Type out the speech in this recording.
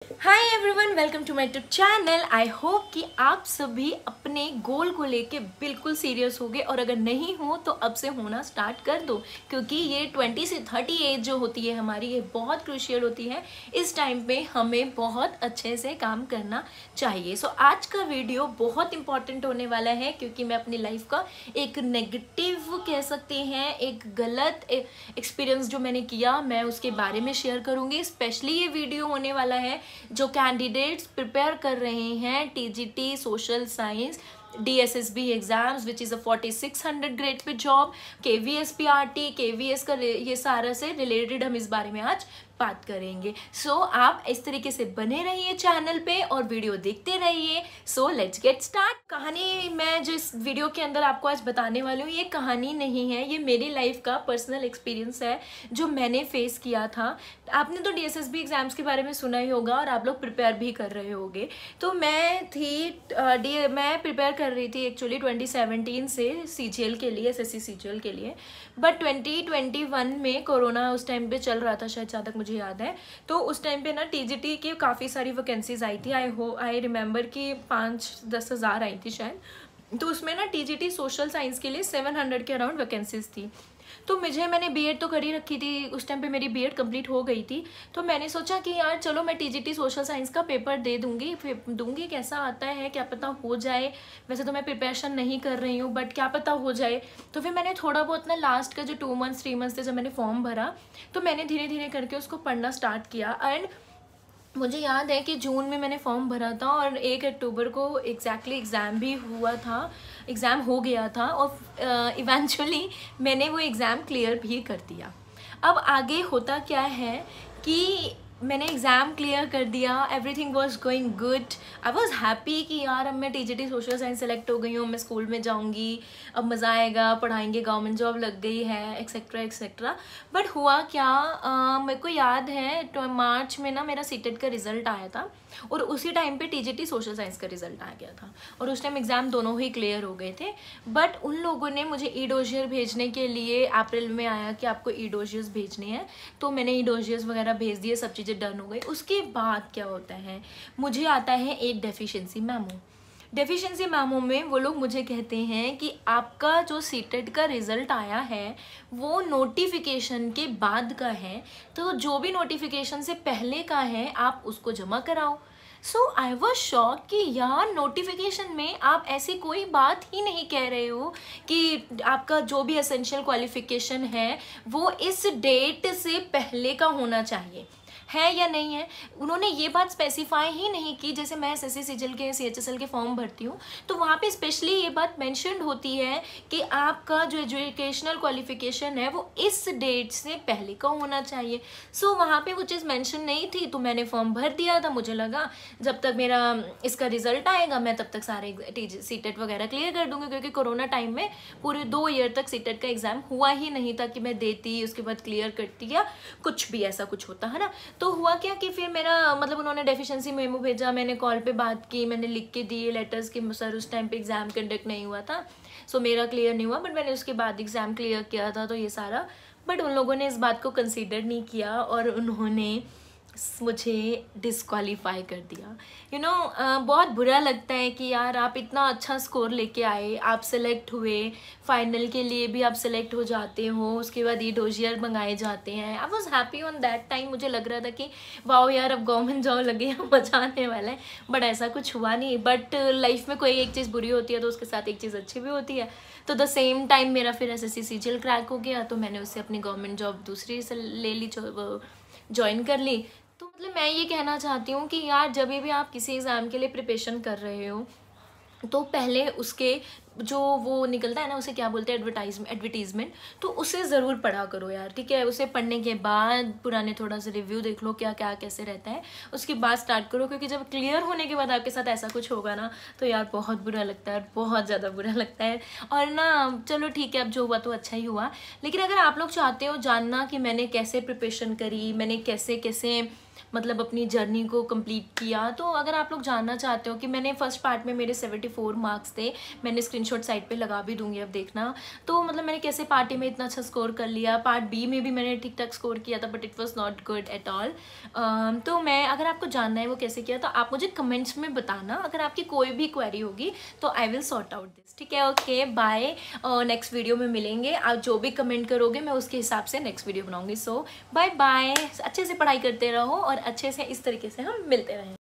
Hi everyone, welcome to my YouTube channel. I hope कि आप सभी अपने गोल को लेके बिल्कुल सीरियस होगे और अगर नहीं हो तो अब से होना स्टार्ट कर दो, क्योंकि ये 20 से 30 एज जो होती है हमारी, ये बहुत क्रूशियल होती है। इस टाइम पे हमें बहुत अच्छे से काम करना चाहिए। सो आज का वीडियो बहुत इंपॉर्टेंट होने वाला है, क्योंकि मैं अपनी लाइफ का एक नेगेटिव कह सकते हैं, एक गलत एक्सपीरियंस जो मैंने किया, मैं उसके बारे में शेयर करूँगी। स्पेशली ये वीडियो होने वाला है जो कैंडिडेट्स प्रिपेयर कर रहे हैं TGT social science DSSB exams which is a 4600 grade pay job, KVS PRT KVS का ये सारा से रिलेटेड हम इस बारे में आज बात करेंगे। सो आप इस तरीके से बने रहिए चैनल पे और वीडियो देखते रहिए। So let's get start. कहानी मैं जो इस वीडियो के अंदर आपको आज बताने वाली हूँ, ये कहानी नहीं है, ये मेरी लाइफ का पर्सनल एक्सपीरियंस है जो मैंने फेस किया था। आपने तो DSSB एग्जाम्स के बारे में सुना ही होगा और आप लोग प्रिपेयर भी कर रहे होंगे। तो मैं प्रिपेयर कर रही थी एक्चुअली 2017 से CGL के लिए, SSC CGL के लिए। बट 2021 में कोरोना उस टाइम पे चल रहा था, शायद जहाँ तक मुझे याद है। तो उस टाइम पे ना TGT की काफ़ी सारी वैकेंसीज आई थी। आई रिमेंबर कि 5-10 हज़ार आई थी शायद। तो उसमें ना TGT सोशल साइंस के लिए 700 के अराउंड वैकेंसीज थी। तो मैंने B.Ed तो कर ही रखी थी, उस टाइम पे मेरी B.Ed कंप्लीट हो गई थी। तो मैंने सोचा कि यार चलो मैं TGT सोशल साइंस का पेपर दे दूंगी, कैसा आता है क्या पता हो जाए। वैसे तो मैं प्रिपरेशन नहीं कर रही हूँ, बट क्या पता हो जाए। तो फिर मैंने थोड़ा बहुत ना लास्ट का जो 2 मंथ्स 3 मंथ्स थे जब मैंने फॉर्म भरा, तो मैंने धीरे धीरे करके उसको पढ़ना स्टार्ट किया। एंड मुझे याद है कि जून में मैंने फॉर्म भरा था और 1 अक्टूबर को एग्जैक्टली एग्ज़ाम भी हुआ था, एग्ज़ाम हो गया था और इवेंचुअली मैंने वो एग्ज़ाम क्लियर भी कर दिया। अब आगे होता क्या है कि मैंने एग्ज़ाम क्लियर कर दिया, everything was going good. I was happy कि यार अब मैं TGT सोशल साइंस सेलेक्ट हो गई हूँ, मैं स्कूल में जाऊँगी, अब मज़ा आएगा, पढ़ाएंगे, गवर्नमेंट जॉब लग गई है, एक्सेट्रा एक्सेट्रा। बट हुआ क्या, मेरे को याद है मार्च में ना मेरा CTET का रिज़ल्ट आया था और उसी टाइम पे TGT सोशल साइंस का रिज़ल्ट आ गया था और उस टाइम एग्ज़ाम दोनों ही क्लियर हो गए थे। बट उन लोगों ने मुझे ई-डोसियर भेजने के लिए अप्रैल में आया कि आपको ई-डोसियर्स भेजने हैं, तो मैंने ई-डोसियर्स वगैरह भेज दिए, सब चीज़ें डन हो गई। उसके बाद क्या होता है, मुझे आता है एक डेफिशिएंसी मेमो में वो लोग मुझे कहते हैं कि आपका जो CTET का रिज़ल्ट आया है वो नोटिफिकेशन के बाद का है, तो जो भी नोटिफिकेशन से पहले का है आप उसको जमा कराओ। सो आई वॉज शॉक कि यार नोटिफिकेशन में आप ऐसी कोई बात ही नहीं कह रहे हो कि आपका जो भी एसेंशियल क्वालिफिकेशन है वो इस डेट से पहले का होना चाहिए, है या नहीं है। उन्होंने ये बात स्पेसिफाई ही नहीं की। जैसे मैं SSC CGL के CHSL के फॉर्म भरती हूँ तो वहाँ पे स्पेशली ये बात मेंशन्ड होती है कि आपका जो एजुकेशनल क्वालिफिकेशन है वो इस डेट से पहले का होना चाहिए। सो वहाँ पे वो चीज़ मेंशन नहीं थी, तो मैंने फॉर्म भर दिया था। मुझे लगा जब तक मेरा इसका रिजल्ट आएगा मैं तब तक सारे CTET वगैरह क्लियर कर दूँगी, क्योंकि कोरोना टाइम में पूरे 2 ईयर तक CTET का एग्ज़ाम हुआ ही नहीं था कि मैं देती उसके बाद क्लियर करती या कुछ भी ऐसा कुछ होता है ना। तो हुआ क्या कि फिर मेरा मतलब उन्होंने डेफिशिएंसी मेमो भेजा, मैंने कॉल पे बात की, मैंने लिख के दिए लेटर्स कि सर उस टाइम पे एग्ज़ाम कंडक्ट नहीं हुआ था, सो मेरा क्लियर नहीं हुआ, बट मैंने उसके बाद एग्ज़ाम क्लियर किया था, तो ये सारा। बट उन लोगों ने इस बात को कंसीडर नहीं किया और उन्होंने मुझे डिस्क्वालीफाई कर दिया। बहुत बुरा लगता है कि यार आप इतना अच्छा स्कोर लेके आए, आप सेलेक्ट हुए, फाइनल के लिए भी आप सेलेक्ट हो जाते हो, उसके बाद ई-डोसियर मंगाए जाते हैं। I was happy on that time. मुझे लग रहा था कि वाओ यार अब गवर्नमेंट जॉब लगे, मजा आने वाला है, बट ऐसा कुछ हुआ नहीं। बट लाइफ में कोई एक चीज़ बुरी होती है तो उसके साथ एक चीज़ अच्छी भी होती है। तो द सेम टाइम मेरा फिर SSC CGL क्रैक हो गया, तो मैंने उससे अपनी गवर्नमेंट जॉब दूसरी से ले ली, ज्वाइन कर ली। तो मतलब मैं ये कहना चाहती हूँ कि यार जब भी आप किसी एग्ज़ाम के लिए प्रिपरेशन कर रहे हो तो पहले उसके जो वो निकलता है ना, उसे क्या बोलते हैं, एडवर्टीज़मेंट, तो उसे ज़रूर पढ़ा करो यार, ठीक है। उसे पढ़ने के बाद पुराने थोड़ा सा रिव्यू देख लो क्या क्या कैसे रहता है, उसके बाद स्टार्ट करो, क्योंकि जब क्लियर होने के बाद आपके साथ ऐसा कुछ होगा ना तो यार बहुत बुरा लगता है, बहुत ज़्यादा बुरा लगता है। और ना चलो ठीक है, अब जो हुआ तो अच्छा ही हुआ। लेकिन अगर आप लोग चाहते हो जानना कि मैंने कैसे प्रिपरेशन करी, मैंने कैसे कैसे मतलब अपनी जर्नी को कंप्लीट किया। तो अगर आप लोग जानना चाहते हो कि मैंने फर्स्ट पार्ट में मेरे 74 मार्क्स थे, मैंने स्क्रीनशॉट साइड पे लगा भी दूंगी, अब देखना। तो मतलब मैंने कैसे पार्टी में इतना अच्छा स्कोर कर लिया। पार्ट बी में भी मैंने ठीक ठाक स्कोर किया था, but it was not good at all. तो मैं, अगर आपको जानना है वो कैसे किया, तो आप मुझे कमेंट्स में बताना। अगर आपकी कोई भी क्वेरी होगी तो I will sort out this, ठीक है। ओके बाय, नेक्स्ट वीडियो में मिलेंगे। आप जो भी कमेंट करोगे मैं उसके हिसाब से नेक्स्ट वीडियो बनाऊंगी। सो बाय बाय, अच्छे से पढ़ाई करते रहो और अच्छे से इस तरीके से हम मिलते रहें।